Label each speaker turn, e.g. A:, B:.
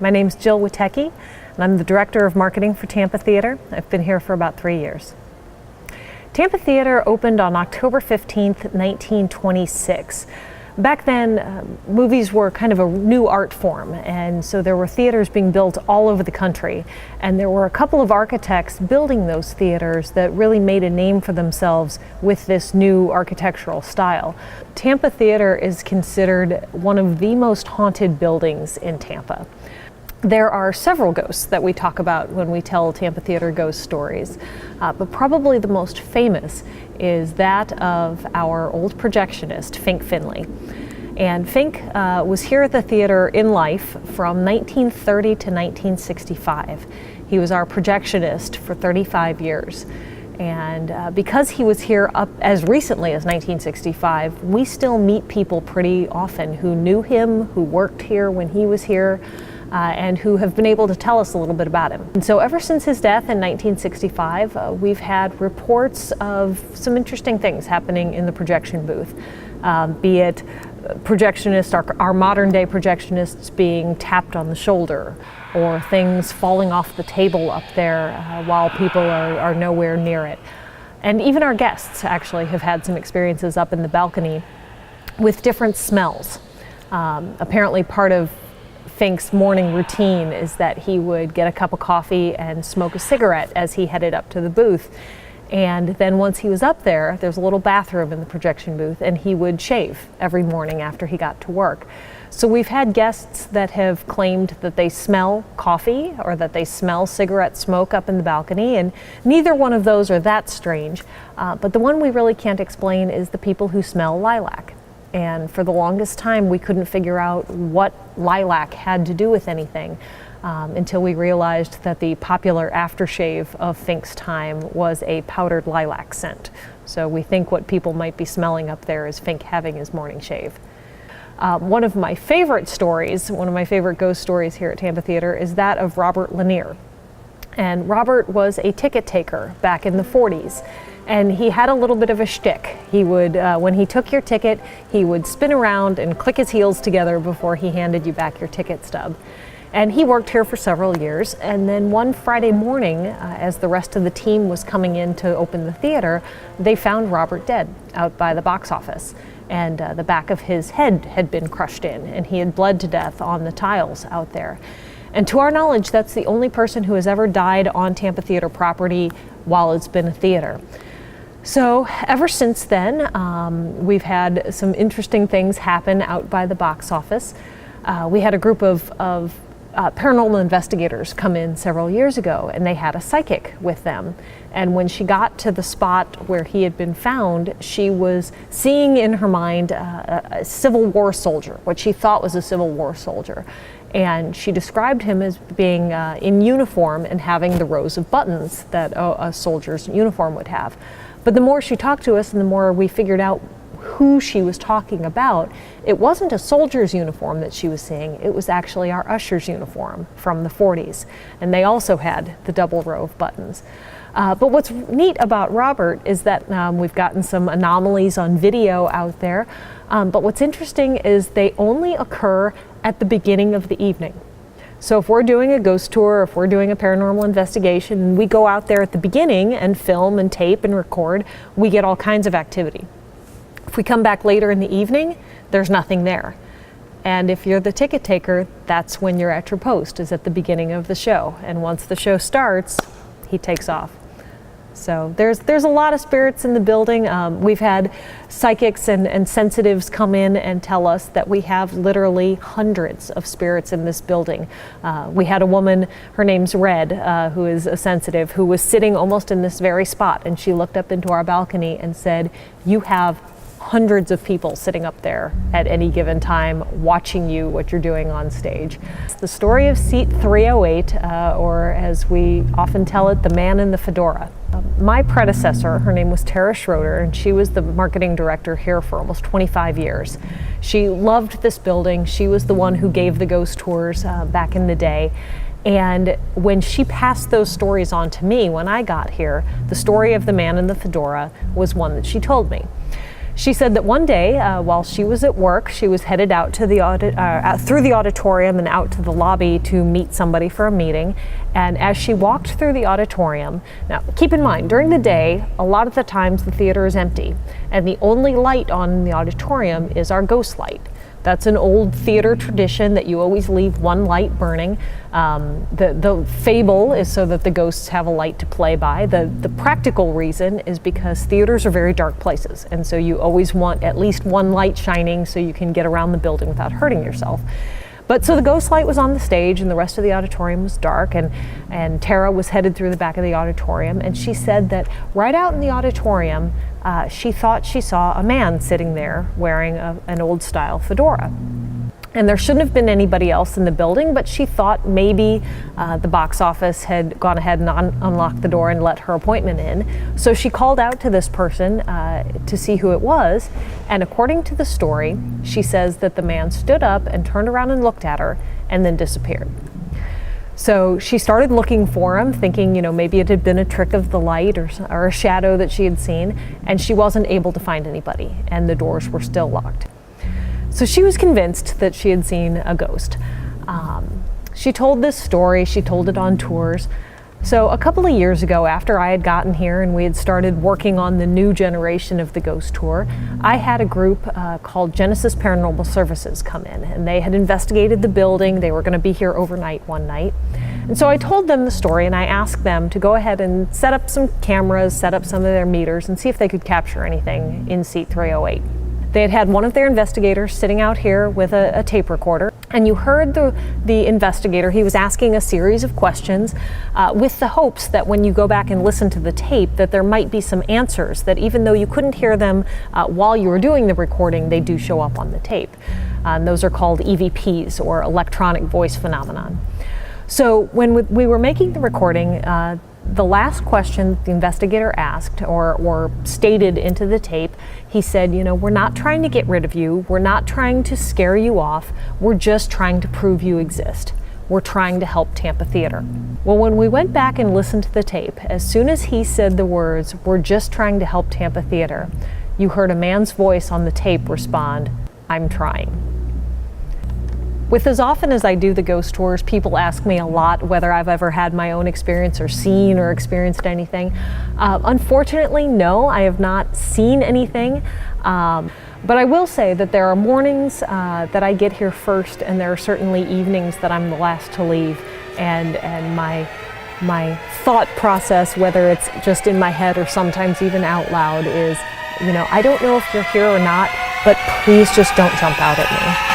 A: My name's Jill Witecki, and I'm the Director of Marketing for Tampa Theater. I've been here for about 3 years. Tampa Theater opened on October 15th, 1926. Back then, movies were kind of a new art form, and so there were theaters being built all over the country, and there were a couple of architects building those theaters that really made a name for themselves with this new architectural style. Tampa Theater is considered one of the most haunted buildings in Tampa. There are several ghosts that we talk about when we tell Tampa Theater ghost stories, but probably the most famous is that of our old projectionist, Fink Finley. And Fink was here at the theater in life from 1930 to 1965. He was our projectionist for 35 years. And because he was here up as recently as 1965, we still meet people pretty often who knew him, who worked here when he was here, and who have been able to tell us a little bit about him. And so ever since his death in 1965, we've had reports of some interesting things happening in the projection booth, be it projectionists, our modern day projectionists being tapped on the shoulder, or things falling off the table up there while people are nowhere near it. And even our guests actually have had some experiences up in the balcony with different smells. Apparently part of Fink's morning routine is that he would get a cup of coffee and smoke a cigarette as he headed up to the booth. And then once he was up there, there's a little bathroom in the projection booth, and he would shave every morning after he got to work. So we've had guests that have claimed that they smell coffee or that they smell cigarette smoke up in the balcony, and neither one of those are that strange. But the one we really can't explain is the people who smell lilac. And for the longest time, we couldn't figure out what lilac had to do with anything until we realized that the popular aftershave of Fink's time was a powdered lilac scent. So we think what people might be smelling up there is Fink having his morning shave. One of my favorite stories, one of my favorite ghost stories here at Tampa Theater is that of Robert Lanier. And Robert was a ticket taker back in the 40s. And he had a little bit of a shtick. He would, when he took your ticket, he would spin around and click his heels together before he handed you back your ticket stub. And he worked here for several years. And then one Friday morning, as the rest of the team was coming in to open the theater, they found Robert dead out by the box office. And the back of his head had been crushed in, and he had bled to death on the tiles out there. And to our knowledge, that's the only person who has ever died on Tampa Theater property while it's been a theater. So ever since then, we've had some interesting things happen out by the box office. We had a group of paranormal investigators come in several years ago, and they had a psychic with them. And when she got to the spot where he had been found, she was seeing in her mind a Civil War soldier, what she thought was a Civil War soldier. And she described him as being in uniform and having the rows of buttons that a soldier's uniform would have. But the more she talked to us and the more we figured out who she was talking about, it wasn't a soldier's uniform that she was seeing, it was actually our usher's uniform from the 40s. And they also had the double row of buttons. But what's neat about Robert is that we've gotten some anomalies on video out there. But what's interesting is they only occur at the beginning of the evening. So if we're doing a ghost tour, if we're doing a paranormal investigation, we go out there at the beginning and film and tape and record, we get all kinds of activity. If we come back later in the evening, there's nothing there. And if you're the ticket taker, that's when you're at your post, is at the beginning of the show. And once the show starts, he takes off. So there's a lot of spirits in the building. We've had psychics and sensitives come in and tell us that we have literally hundreds of spirits in this building. We had a woman, her name's Red, who is a sensitive, who was sitting almost in this very spot, and she looked up into our balcony and said, "You have hundreds of people sitting up there at any given time watching you, what you're doing on stage." It's the story of seat 308, or as we often tell it, the man in the fedora. My predecessor, her name was Tara Schroeder, and she was the marketing director here for almost 25 years. She loved this building. She was the one who gave the ghost tours back in the day. And when she passed those stories on to me when I got here, the story of the man in the fedora was one that she told me. She said that one day, while she was at work, she was headed out to the through the auditorium and out to the lobby to meet somebody for a meeting. And as she walked through the auditorium, now keep in mind, during the day, a lot of the times the theater is empty, and the only light on in the auditorium is our ghost light. That's an old theater tradition that you always leave one light burning. The fable is so that the ghosts have a light to play by. The practical reason is because theaters are very dark places, and so you always want at least one light shining so you can get around the building without hurting yourself. But so the ghost light was on the stage and the rest of the auditorium was dark, and Tara was headed through the back of the auditorium, and she said that right out in the auditorium, she thought she saw a man sitting there wearing an old style fedora. And there shouldn't have been anybody else in the building, but she thought maybe the box office had gone ahead and unlocked the door and let her appointment in. So she called out to this person to see who it was. And according to the story, she says that the man stood up and turned around and looked at her and then disappeared. So she started looking for him, thinking, maybe it had been a trick of the light or a shadow that she had seen, and she wasn't able to find anybody, and the doors were still locked. So she was convinced that she had seen a ghost. She told this story, she told it on tours. So a couple of years ago, after I had gotten here and we had started working on the new generation of the ghost tour, I had a group called Genesis Paranormal Services come in, and they had investigated the building. They were going to be here overnight one night. And so I told them the story, and I asked them to go ahead and set up some cameras, set up some of their meters, and see if they could capture anything in seat 308. They had had one of their investigators sitting out here with a tape recorder, and you heard the investigator. He was asking a series of questions with the hopes that when you go back and listen to the tape, that there might be some answers that even though you couldn't hear them while you were doing the recording, they do show up on the tape. Those are called EVPs, or electronic voice phenomenon. So when we were making the recording, the last question the investigator asked or stated into the tape, he said, we're not trying to get rid of you. We're not trying to scare you off. We're just trying to prove you exist. We're trying to help Tampa Theater. Well, when we went back and listened to the tape, as soon as he said the words, "We're just trying to help Tampa Theater," you heard a man's voice on the tape respond, "I'm trying." With as often as I do the ghost tours, people ask me a lot whether I've ever had my own experience or seen or experienced anything. Unfortunately, no, I have not seen anything. But I will say that there are mornings that I get here first, and there are certainly evenings that I'm the last to leave. And my thought process, whether it's just in my head or sometimes even out loud, is, I don't know if you're here or not, but please just don't jump out at me.